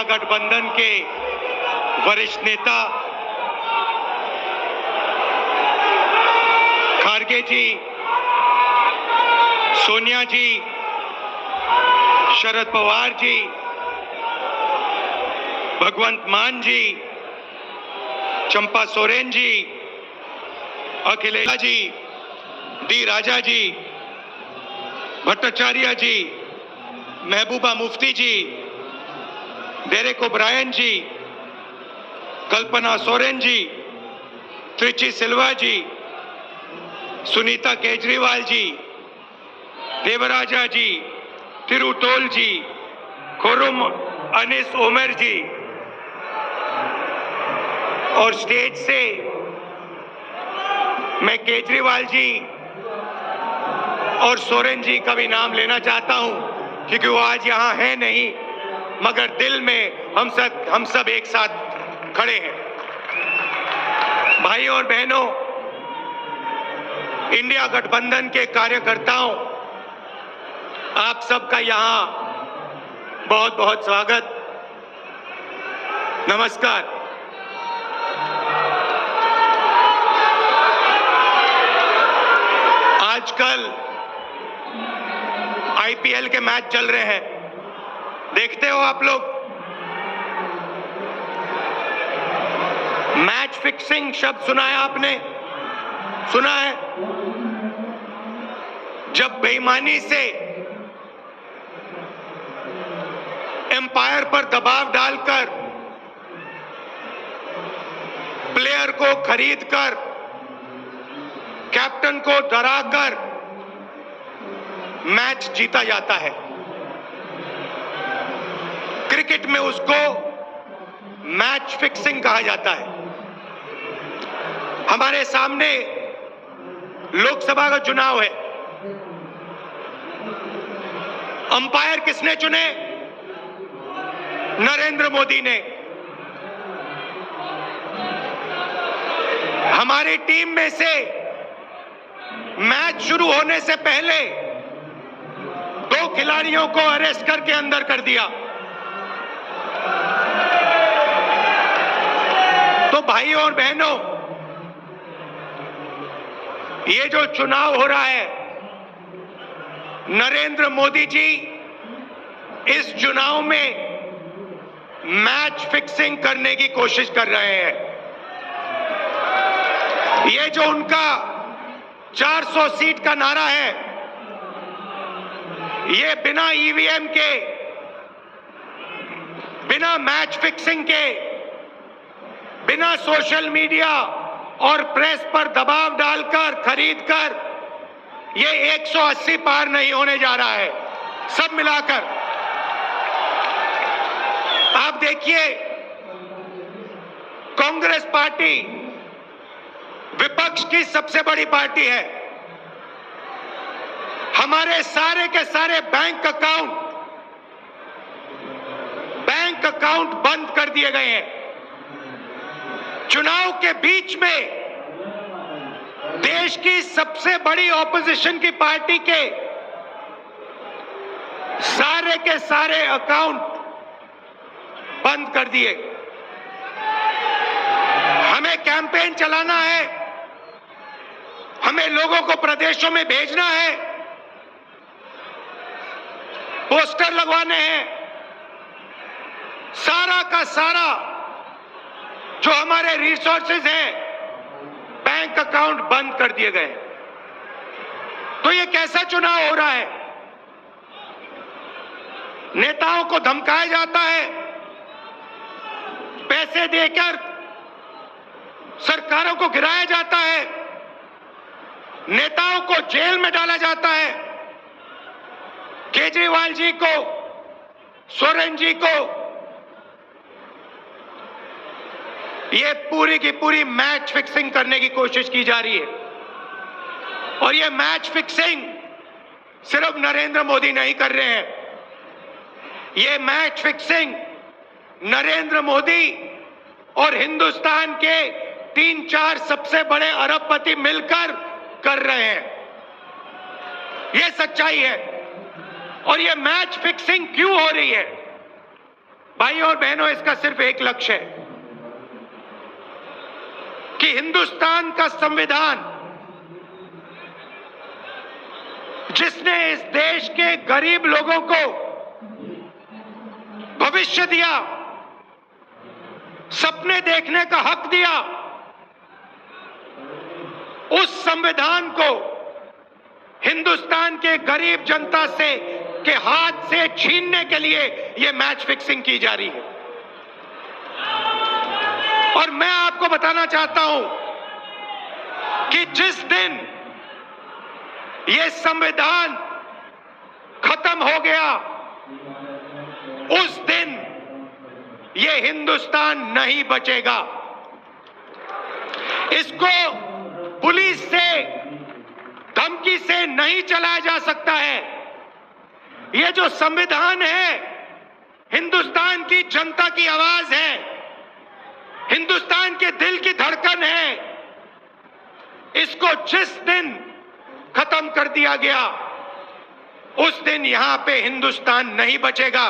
गठबंधन के वरिष्ठ नेता खड़गे जी, सोनिया जी, शरद पवार जी, भगवंत मान जी, चंपा सोरेन जी, अखिलेश जी, डी राजा जी, भट्टाचार्य जी, महबूबा मुफ्ती जी, डेरेक ओब्रायन जी, कल्पना सोरेन जी, त्रिची सिल्वा जी, सुनीता केजरीवाल जी, देवराजा जी, तिरुतोल जी, खुर्रम अनीस उमर जी, और स्टेज से मैं केजरीवाल जी और सोरेन जी का भी नाम लेना चाहता हूं, क्योंकि वो आज यहां है नहीं, मगर दिल में हम सब एक साथ खड़े हैं। भाइयों और बहनों, इंडिया गठबंधन के कार्यकर्ताओं, आप सबका यहां बहुत बहुत स्वागत, नमस्कार। आजकल आईपीएल के मैच चल रहे हैं, देखते हो आप लोग। मैच फिक्सिंग शब्द सुना है आपने? सुना है? जब बेईमानी से एम्पायर पर दबाव डालकर प्लेयर को खरीदकर कैप्टन को डराकर मैच जीता जाता है। क्रिकेट में उसको मैच फिक्सिंग कहा जाता है। हमारे सामने लोकसभा का चुनाव है। अंपायर किसने चुने? नरेंद्र मोदी ने। हमारी टीम में से मैच शुरू होने से पहले 2 खिलाड़ियों को अरेस्ट करके अंदर कर दिया। तो भाइयों और बहनों, ये जो चुनाव हो रहा है, नरेंद्र मोदी जी इस चुनाव में मैच फिक्सिंग करने की कोशिश कर रहे हैं। ये जो उनका 400 सीट का नारा है, ये बिना ईवीएम के, बिना मैच फिक्सिंग के, बिना सोशल मीडिया और प्रेस पर दबाव डालकर खरीदकर ये 180 पार नहीं होने जा रहा है। सब मिलाकर आप देखिए, कांग्रेस पार्टी विपक्ष की सबसे बड़ी पार्टी है। हमारे सारे के सारे बैंक अकाउंट बंद कर दिए गए हैं। चुनाव के बीच में देश की सबसे बड़ी ऑपोजिशन की पार्टी के सारे अकाउंट बंद कर दिए। हमें कैंपेन चलाना है, हमें लोगों को प्रदेशों में भेजना है, पोस्टर लगवाने हैं। सारा का सारा जो हमारे रिसोर्सेज हैं, बैंक अकाउंट बंद कर दिए गए। तो ये कैसा चुनाव हो रहा है? नेताओं को धमकाया जाता है, पैसे देकर सरकारों को गिराया जाता है, नेताओं को जेल में डाला जाता है। केजरीवाल जी को, सोरेन जी को ये पूरी की पूरी मैच फिक्सिंग करने की कोशिश की जा रही है। और ये मैच फिक्सिंग सिर्फ नरेंद्र मोदी नहीं कर रहे हैं, ये मैच फिक्सिंग नरेंद्र मोदी और हिंदुस्तान के 3-4 सबसे बड़े अरबपति मिलकर कर रहे हैं। ये सच्चाई है। और ये मैच फिक्सिंग क्यों हो रही है? भाइयों और बहनों, इसका सिर्फ एक लक्ष्य है कि हिंदुस्तान का संविधान, जिसने इस देश के गरीब लोगों को भविष्य दिया, सपने देखने का हक दिया, उस संविधान को हिंदुस्तान के गरीब जनता से के हाथ से छीनने के लिए यह मैच फिक्सिंग की जा रही है। और मैं आपको बताना चाहता हूं कि जिस दिन यह संविधान खत्म हो गया, उस दिन यह हिंदुस्तान नहीं बचेगा। इसको पुलिस से, धमकी से नहीं चलाया जा सकता है। यह जो संविधान है, हिंदुस्तान की जनता की आवाज है, हिंदुस्तान के दिल की धड़कन है। इसको जिस दिन खत्म कर दिया गया, उस दिन यहां पे हिंदुस्तान नहीं बचेगा।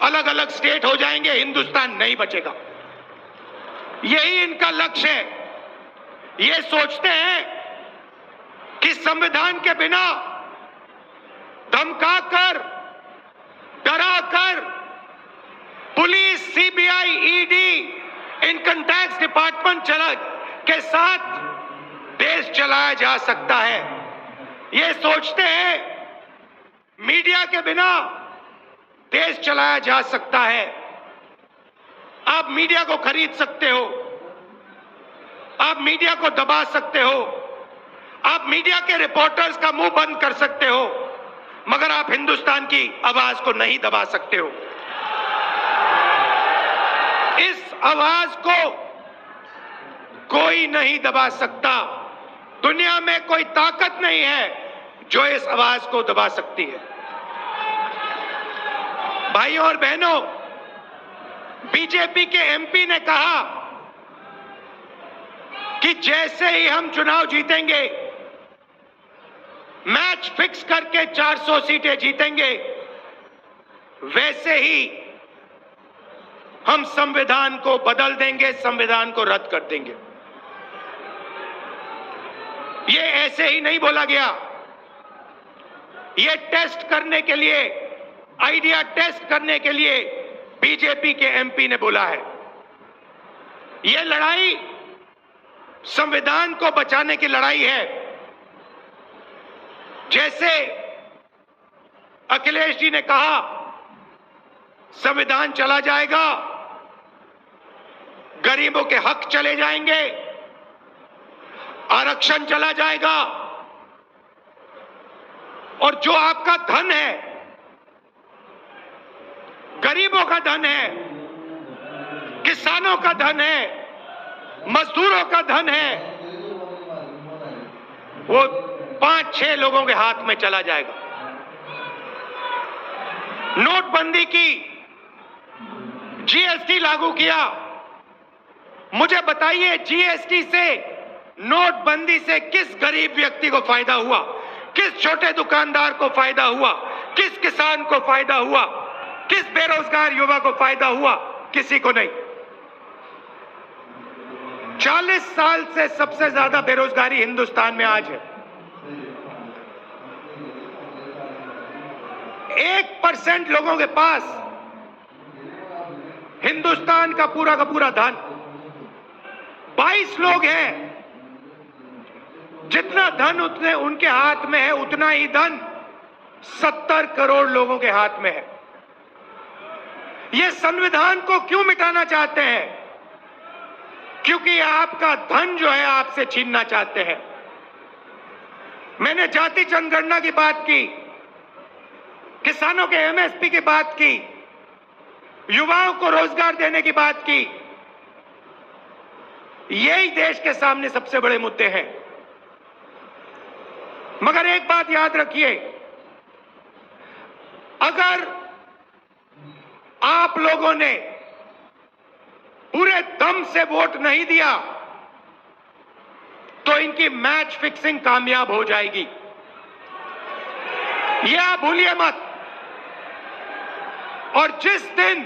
अलग अलग स्टेट हो जाएंगे, हिंदुस्तान नहीं बचेगा। यही इनका लक्ष्य है। ये सोचते हैं कि संविधान के बिना धमकाकर, डराकर police, CBI, ED, income tax department के साथ देश चलाया जा सकता है। ये सोचते हैं मीडिया के बिना देश चलाया जा सकता है। आप मीडिया को खरीद सकते हो, आप मीडिया को दबा सकते हो, आप मीडिया के रिपोर्टर्स का मुंह बंद कर सकते हो, मगर आप हिंदुस्तान की आवाज को नहीं दबा सकते हो। इस आवाज को कोई नहीं दबा सकता। दुनिया में कोई ताकत नहीं है जो इस आवाज को दबा सकती है। भाइयों और बहनों, बीजेपी के एमपी ने कहा कि जैसे ही हम चुनाव जीतेंगे, मैच फिक्स करके 400 सीटें जीतेंगे, वैसे ही हम संविधान को बदल देंगे, संविधान को रद्द कर देंगे। ये ऐसे ही नहीं बोला गया। ये टेस्ट करने के लिए, आइडिया टेस्ट करने के लिए बीजेपी के एमपी ने बोला है। ये लड़ाई संविधान को बचाने की लड़ाई है। जैसे अखिलेश जी ने कहा, संविधान चला जाएगा, गरीबों के हक चले जाएंगे, आरक्षण चला जाएगा, और जो आपका धन है, गरीबों का धन है, किसानों का धन है, मजदूरों का धन है, वो 5-6 लोगों के हाथ में चला जाएगा। नोटबंदी की, जीएसटी लागू किया। मुझे बताइए, जीएसटी से, नोटबंदी से किस गरीब व्यक्ति को फायदा हुआ? किस छोटे दुकानदार को फायदा हुआ? किस किसान को फायदा हुआ? किस बेरोजगार युवा को फायदा हुआ? किसी को नहीं। 40 साल से सबसे ज्यादा बेरोजगारी हिंदुस्तान में आज है। 1% लोगों के पास हिंदुस्तान का पूरा धन, 22 लोग हैं। जितना धन उतने उनके हाथ में है, उतना ही धन 70 करोड़ लोगों के हाथ में है। ये संविधान को क्यों मिटाना चाहते हैं? क्योंकि आपका धन जो है आपसे छीनना चाहते हैं। मैंने जाति जनगणना की बात की, किसानों के एमएसपी की बात की, युवाओं को रोजगार देने की बात की। यही देश के सामने सबसे बड़े मुद्दे हैं। मगर एक बात याद रखिए, अगर आप लोगों ने पूरे दम से वोट नहीं दिया तो इनकी मैच फिक्सिंग कामयाब हो जाएगी। यह आप भूलिए मत। और जिस दिन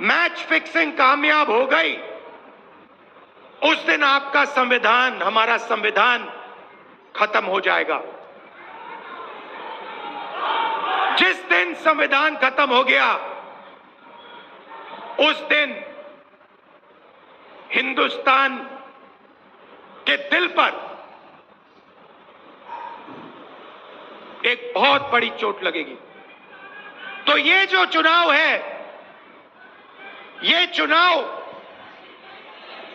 मैच फिक्सिंग कामयाब हो गई, उस दिन आपका संविधान, हमारा संविधान खत्म हो जाएगा। जिस दिन संविधान खत्म हो गया, उस दिन हिंदुस्तान के दिल पर एक बहुत बड़ी चोट लगेगी। तो ये जो चुनाव है, ये चुनाव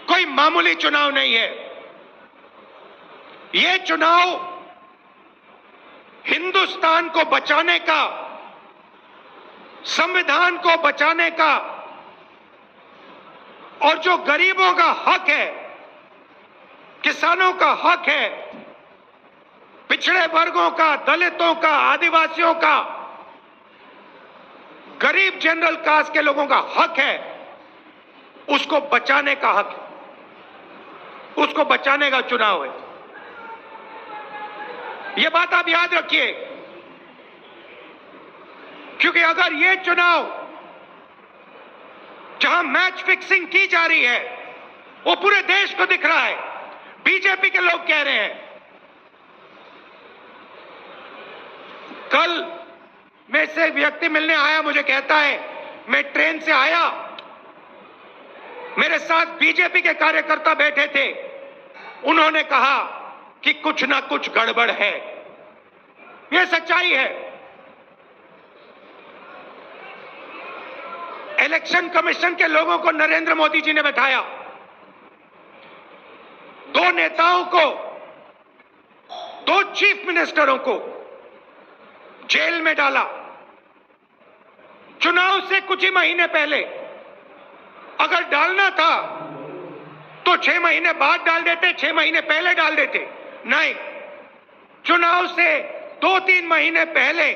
कोई मामूली चुनाव नहीं है। ये चुनाव हिंदुस्तान को बचाने का, संविधान को बचाने का, और जो गरीबों का हक है, किसानों का हक है, पिछड़े वर्गों का, दलितों का, आदिवासियों का, गरीब जनरल कास्ट के लोगों का हक है, उसको बचाने का हक है, उसको बचाने का चुनाव है। यह बात आप याद रखिए, क्योंकि अगर यह चुनाव जहां मैच फिक्सिंग की जा रही है, वो पूरे देश को दिख रहा है, बीजेपी के लोग कह रहे हैं। कल में से एक व्यक्ति मिलने आया, मुझे कहता है मैं ट्रेन से आया, मेरे साथ बीजेपी के कार्यकर्ता बैठे थे, उन्होंने कहा कि कुछ ना कुछ गड़बड़ है। यह सच्चाई है। इलेक्शन कमीशन के लोगों को नरेंद्र मोदी जी ने बैठाया, दो नेताओं को, दो चीफ मिनिस्टरों को जेल में डाला। चुनाव से कुछ ही महीने पहले अगर डालना था तो 6 महीने बाद डाल देते, 6 महीने पहले डाल देते। नहीं, चुनाव से 2-3 महीने पहले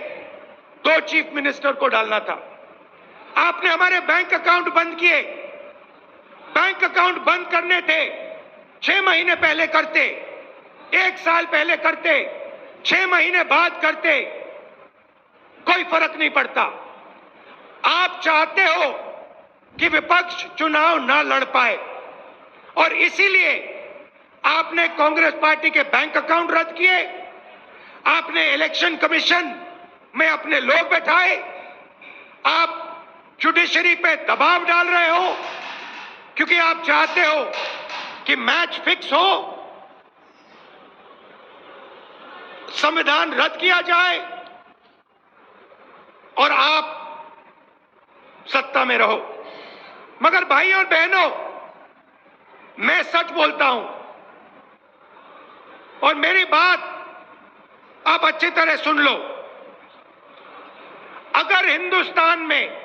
2 चीफ मिनिस्टर को डालना था। आपने हमारे बैंक अकाउंट बंद किए। बैंक अकाउंट बंद करने थे, 6 महीने पहले करते, 1 साल पहले करते, 6 महीने बाद करते, कोई फर्क नहीं पड़ता। आप चाहते हो कि विपक्ष चुनाव ना लड़ पाए, और इसीलिए आपने कांग्रेस पार्टी के बैंक अकाउंट रद्द किए, आपने इलेक्शन कमीशन में अपने लोग बैठाए, आप जुडिशरी पे दबाव डाल रहे हो, क्योंकि आप चाहते हो कि मैच फिक्स हो, संविधान रद्द किया जाए और आप सत्ता में रहो। मगर भाइयों और बहनों, मैं सच बोलता हूं, और मेरी बात आप अच्छी तरह सुन लो। अगर हिंदुस्तान में